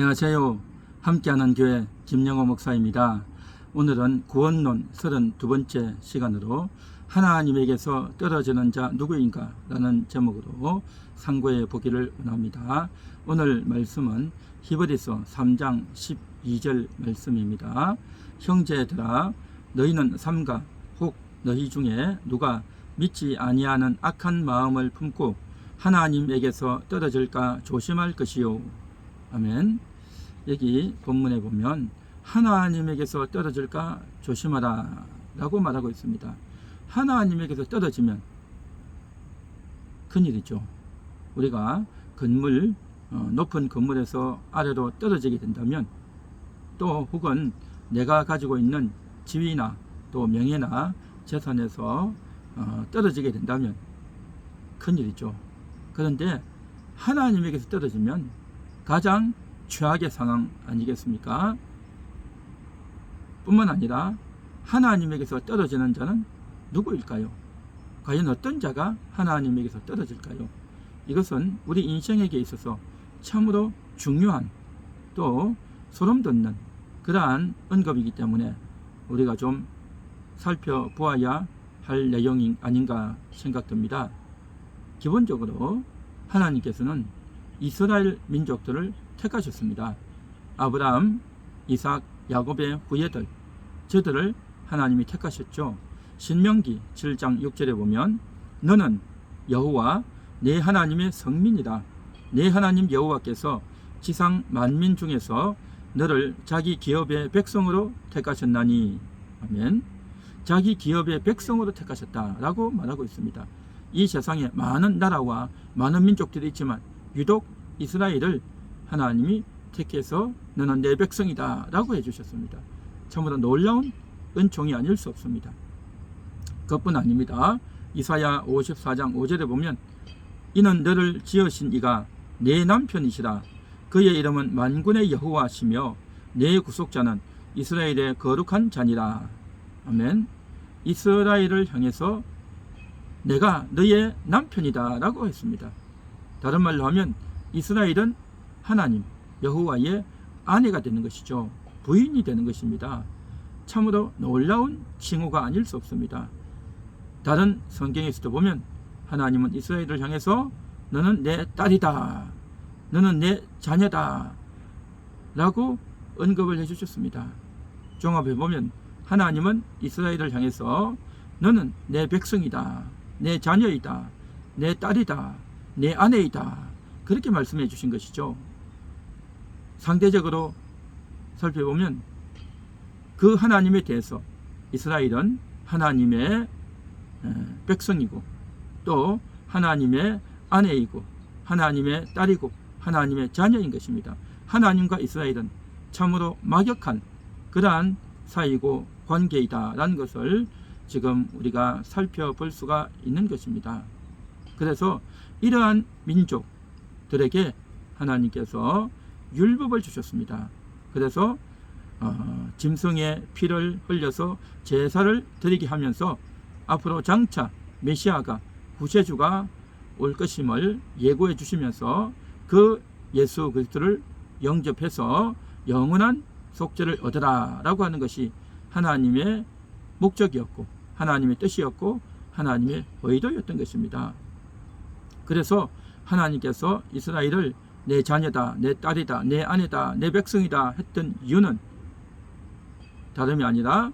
안녕하세요. 함께하는 교회 김영호 목사입니다. 오늘은 구원론 32번째 시간으로 하나님에게서 떨어지는 자 누구인가 라는 제목으로 상고해 보기를 원합니다. 오늘 말씀은 히브리서 3장 12절 말씀입니다. 형제들아, 너희는 삼가 혹 너희 중에 누가 믿지 아니하는 악한 마음을 품고 하나님에게서 떨어질까 조심할 것이요. 아멘. 여기 본문에 보면 하나님에게서 떨어질까 조심하라 라고 말하고 있습니다. 하나님에게서 떨어지면 큰일이죠. 우리가 높은 건물에서 아래로 떨어지게 된다면, 또 혹은 내가 가지고 있는 지위나 또 명예나 재산에서 떨어지게 된다면 큰일이죠. 그런데 하나님에게서 떨어지면 가장 최악의 상황 아니겠습니까? 뿐만 아니라 하나님에게서 떨어지는 자는 누구일까요? 과연 어떤 자가 하나님에게서 떨어질까요? 이것은 우리 인생에게 있어서 참으로 중요한, 또 소름 돋는 그러한 언급이기 때문에 우리가 좀 살펴보아야 할 내용이 아닌가 생각됩니다. 기본적으로 하나님께서는 이스라엘 민족들을 택하셨습니다. 아브라함, 이삭, 야곱의 후예들, 저들을 하나님이 택하셨죠. 신명기 7장 6절에 보면 너는 여호와 내 하나님의 성민이다. 내 하나님 여호와께서 지상 만민 중에서 너를 자기 기업의 백성으로 택하셨나니. 아멘. 자기 기업의 백성으로 택하셨다라고 말하고 있습니다. 이 세상에 많은 나라와 많은 민족들이 있지만 유독 이스라엘을 하나님이 택해서 너는 내 백성이다 라고 해주셨습니다. 참으로 놀라운 은총이 아닐 수 없습니다. 그것뿐 아닙니다. 이사야 54장 5절에 보면 이는 너를 지으신 이가 내 남편이시라. 그의 이름은 만군의 여호와시며 내 구속자는 이스라엘의 거룩한 자니라. 아멘. 이스라엘을 향해서 내가 너의 남편이다 라고 했습니다. 다른 말로 하면 이스라엘은 하나님 여호와의 아내가 되는 것이죠. 부인이 되는 것입니다. 참으로 놀라운 칭호가 아닐 수 없습니다. 다른 성경에서도 보면 하나님은 이스라엘을 향해서 너는 내 딸이다, 너는 내 자녀다 라고 언급을 해주셨습니다. 종합해 보면 하나님은 이스라엘을 향해서 너는 내 백성이다, 내 자녀이다, 내 딸이다, 내 아내이다, 그렇게 말씀해 주신 것이죠. 상대적으로 살펴보면 그 하나님에 대해서 이스라엘은 하나님의 백성이고 또 하나님의 아내이고 하나님의 딸이고 하나님의 자녀인 것입니다. 하나님과 이스라엘은 참으로 막역한 그러한 사이고 관계이다라는 것을 지금 우리가 살펴볼 수가 있는 것입니다. 그래서 이러한 민족들에게 하나님께서 율법을 주셨습니다. 그래서 짐승의 피를 흘려서 제사를 드리게 하면서 앞으로 장차 메시아가 구세주가 올 것임을 예고해 주시면서 그 예수 그리스도를 영접해서 영원한 속죄를 얻으라 라고 하는 것이 하나님의 목적이었고 하나님의 뜻이었고 하나님의 의도였던 것입니다. 그래서 하나님께서 이스라엘을 내 자녀다, 내 딸이다, 내 아내다, 내 백성이다 했던 이유는 다름이 아니라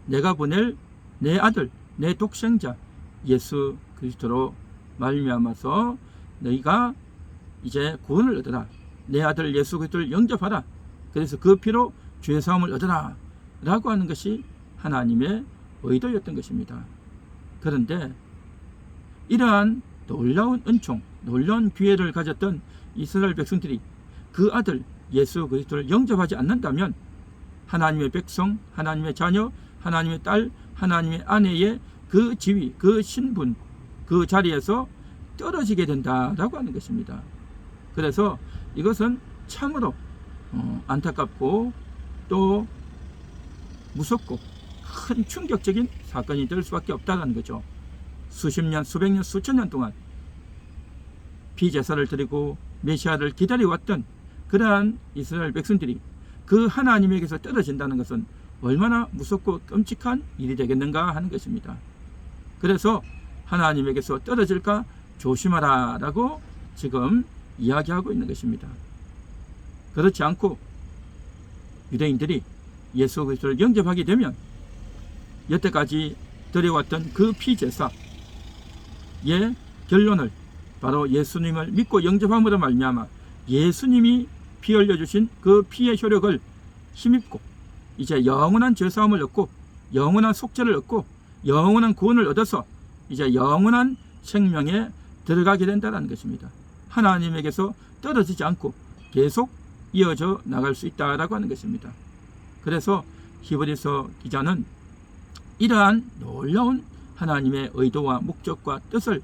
내가 보낼 내 아들, 내 독생자 예수 그리스도로 말미암아서 너희가 이제 구원을 얻어라, 내 아들 예수 그리스도를 영접하라, 그래서 그 피로 죄사함을 얻어라 라고 하는 것이 하나님의 의도였던 것입니다. 그런데 이러한 놀라운 은총, 놀라운 기회를 가졌던 이스라엘 백성들이 그 아들 예수 그리스도를 영접하지 않는다면 하나님의 백성, 하나님의 자녀, 하나님의 딸, 하나님의 아내의 그 지위, 그 신분, 그 자리에서 떨어지게 된다라고 하는 것입니다. 그래서 이것은 참으로 안타깝고 또 무섭고 큰 충격적인 사건이 될 수밖에 없다는 거죠. 수십 년, 수백 년, 수천 년 동안 피제사를 드리고 메시아를 기다려왔던 그러한 이스라엘 백성들이 그 하나님에게서 떨어진다는 것은 얼마나 무섭고 끔찍한 일이 되겠는가 하는 것입니다. 그래서 하나님에게서 떨어질까 조심하라 라고 지금 이야기하고 있는 것입니다. 그렇지 않고 유대인들이 예수 그리스도를 영접하게 되면 여태까지 드려왔던 그 피제사의 결론을 바로 예수님을 믿고 영접함으로 말미암아 예수님이 피 흘려주신 그 피의 효력을 힘입고 이제 영원한 죄사함을 얻고 영원한 속죄를 얻고 영원한 구원을 얻어서 이제 영원한 생명에 들어가게 된다는 것입니다. 하나님에게서 떨어지지 않고 계속 이어져 나갈 수 있다라고 하는 것입니다. 그래서 히브리서 기자는 이러한 놀라운 하나님의 의도와 목적과 뜻을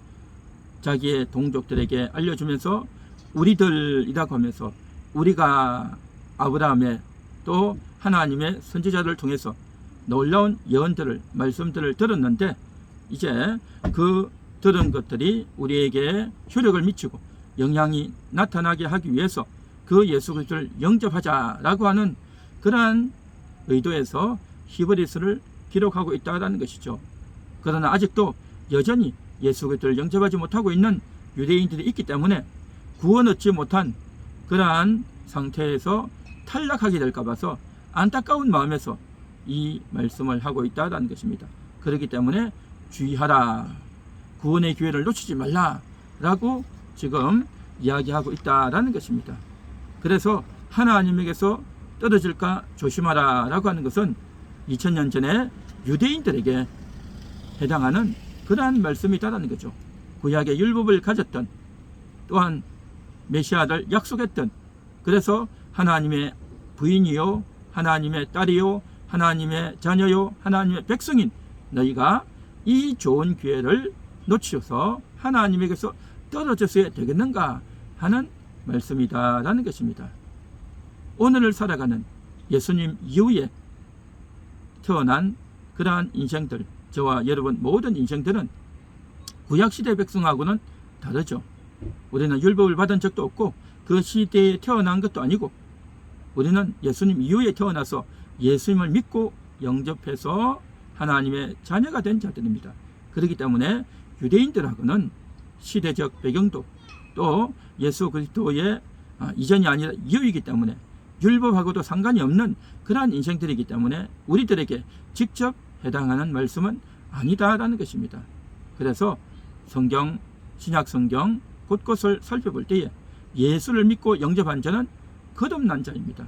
자기의 동족들에게 알려주면서 우리들이라고 하면서 우리가 아브라함의 또 하나님의 선지자를 통해서 놀라운 예언들을 말씀들을 들었는데 이제 그 들은 것들이 우리에게 효력을 미치고 영향이 나타나게 하기 위해서 그 예수 그리스도를 영접하자라고 하는 그러한 의도에서 히브리서를 기록하고 있다는 것이죠. 그러나 아직도 여전히 예수 그리스도를 영접하지 못하고 있는 유대인들이 있기 때문에 구원 얻지 못한 그러한 상태에서 탈락하게 될까 봐서 안타까운 마음에서 이 말씀을 하고 있다는 것입니다. 그렇기 때문에 주의하라, 구원의 기회를 놓치지 말라 라고 지금 이야기하고 있다는 것입니다. 그래서 하나님에게서 떨어질까 조심하라 라고 하는 것은 2000년 전에 유대인들에게 해당하는 그러한 말씀이다라는 거죠. 구약의 율법을 가졌던 또한 메시아를 약속했던, 그래서 하나님의 부인이요 하나님의 딸이요 하나님의 자녀요 하나님의 백성인 너희가 이 좋은 기회를 놓쳐서 하나님에게서 떨어졌어야 되겠는가 하는 말씀이다라는 것입니다. 오늘을 살아가는 예수님 이후에 태어난 그러한 인생들, 저와 여러분 모든 인생들은 구약시대 백성하고는 다르죠. 우리는 율법을 받은 적도 없고 그 시대에 태어난 것도 아니고 우리는 예수님 이후에 태어나서 예수님을 믿고 영접해서 하나님의 자녀가 된 자들입니다. 그렇기 때문에 유대인들하고는 시대적 배경도 또 예수 그리스도의 이전이 아니라 이후이기 때문에 율법하고도 상관이 없는 그러한 인생들이기 때문에 우리들에게 직접 해당하는 말씀은 아니다라는 것입니다. 그래서 성경, 신약 성경 곳곳을 살펴볼 때에 예수를 믿고 영접한 자는 거듭난 자입니다.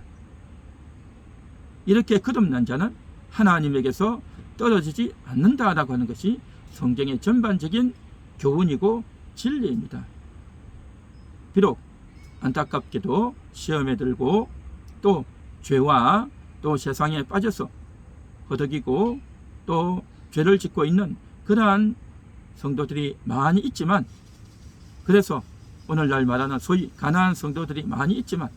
이렇게 거듭난 자는 하나님에게서 떨어지지 않는다라고 하는 것이 성경의 전반적인 교훈이고 진리입니다. 비록 안타깝게도 시험에 들고 또 죄와 또 세상에 빠져서 허덕이고 또 죄를 짓고 있는 그러한 성도들이 많이 있지만, 그래서 오늘날 말하는 소위 가난한 성도들이 많이 있지만,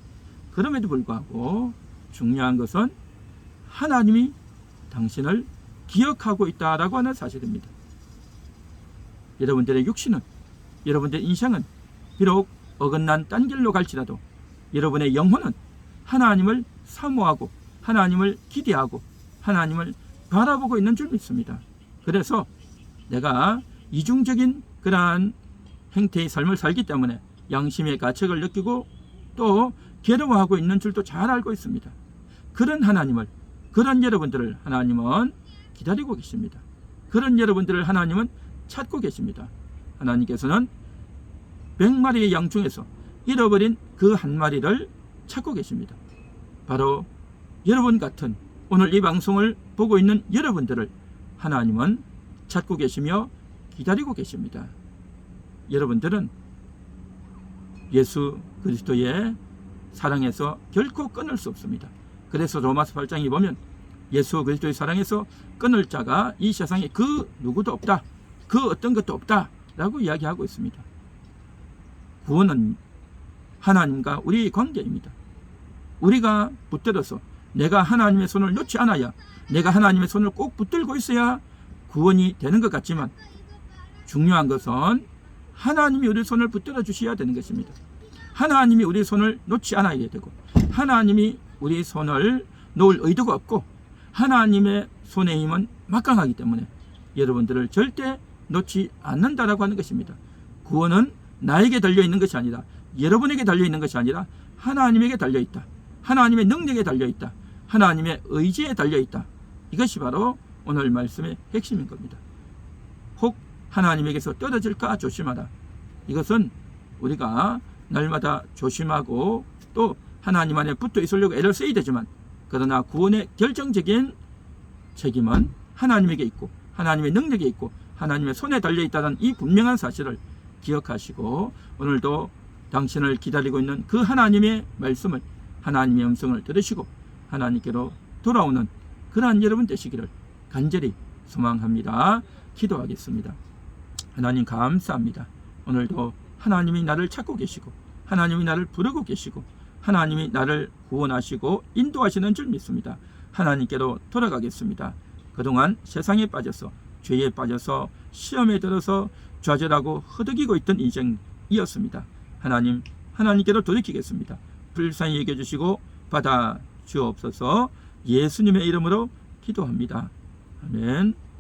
그럼에도 불구하고 중요한 것은 하나님이 당신을 기억하고 있다라고 하는 사실입니다. 여러분들의 육신은, 여러분들의 인생은 비록 어긋난 딴 길로 갈지라도 여러분의 영혼은 하나님을 사모하고 하나님을 기대하고 하나님을 바라보고 있는 줄 믿습니다. 그래서 내가 이중적인 그러한 행태의 삶을 살기 때문에 양심의 가책을 느끼고 또 괴로워하고 있는 줄도 잘 알고 있습니다. 그런 하나님을, 그런 여러분들을 하나님은 기다리고 계십니다. 그런 여러분들을 하나님은 찾고 계십니다. 하나님께서는 100마리의 양 중에서 잃어버린 그 한 마리를 찾고 계십니다. 바로 여러분 같은 오늘 이 방송을 보고 있는 여러분들을 하나님은 찾고 계시며 기다리고 계십니다. 여러분들은 예수 그리스도의 사랑에서 결코 끊을 수 없습니다. 그래서 로마서 8장에 보면 예수 그리스도의 사랑에서 끊을 자가 이 세상에 그 누구도 없다, 그 어떤 것도 없다 라고 이야기하고 있습니다. 구원은 하나님과 우리의 관계입니다. 우리가 붙들어서 내가 하나님의 손을 놓지 않아야, 내가 하나님의 손을 꼭 붙들고 있어야 구원이 되는 것 같지만, 중요한 것은 하나님이 우리 손을 붙들어 주셔야 되는 것입니다. 하나님이 우리 손을 놓지 않아야 되고 하나님이 우리 손을 놓을 의도가 없고 하나님의 손의 힘은 막강하기 때문에 여러분들을 절대 놓지 않는다라고 하는 것입니다. 구원은 나에게 달려있는 것이 아니라 여러분에게 달려있는 것이 아니라 하나님에게 달려있다. 하나님의 능력에 달려있다. 하나님의 의지에 달려있다. 이것이 바로 오늘 말씀의 핵심인 겁니다. 혹 하나님에게서 떨어질까 조심하라. 이것은 우리가 날마다 조심하고 또 하나님 안에 붙어 있으려고 애를 써야 되지만 그러나 구원의 결정적인 책임은 하나님에게 있고 하나님의 능력에 있고 하나님의 손에 달려있다는 이 분명한 사실을 기억하시고 오늘도 당신을 기다리고 있는 그 하나님의 말씀을 하나님의 음성을 들으시고 하나님께로 돌아오는 그러한 여러분 되시기를 간절히 소망합니다. 기도하겠습니다. 하나님 감사합니다. 오늘도 하나님이 나를 찾고 계시고 하나님이 나를 부르고 계시고 하나님이 나를 구원하시고 인도하시는 줄 믿습니다. 하나님께로 돌아가겠습니다. 그동안 세상에 빠져서 죄에 빠져서 시험에 들어서 좌절하고 허덕이고 있던 인생이었습니다. 하나님께로 돌이키겠습니다. 불쌍히 여겨주시고 받아 주옵소서. 예수님의 이름으로 기도합니다. 아멘.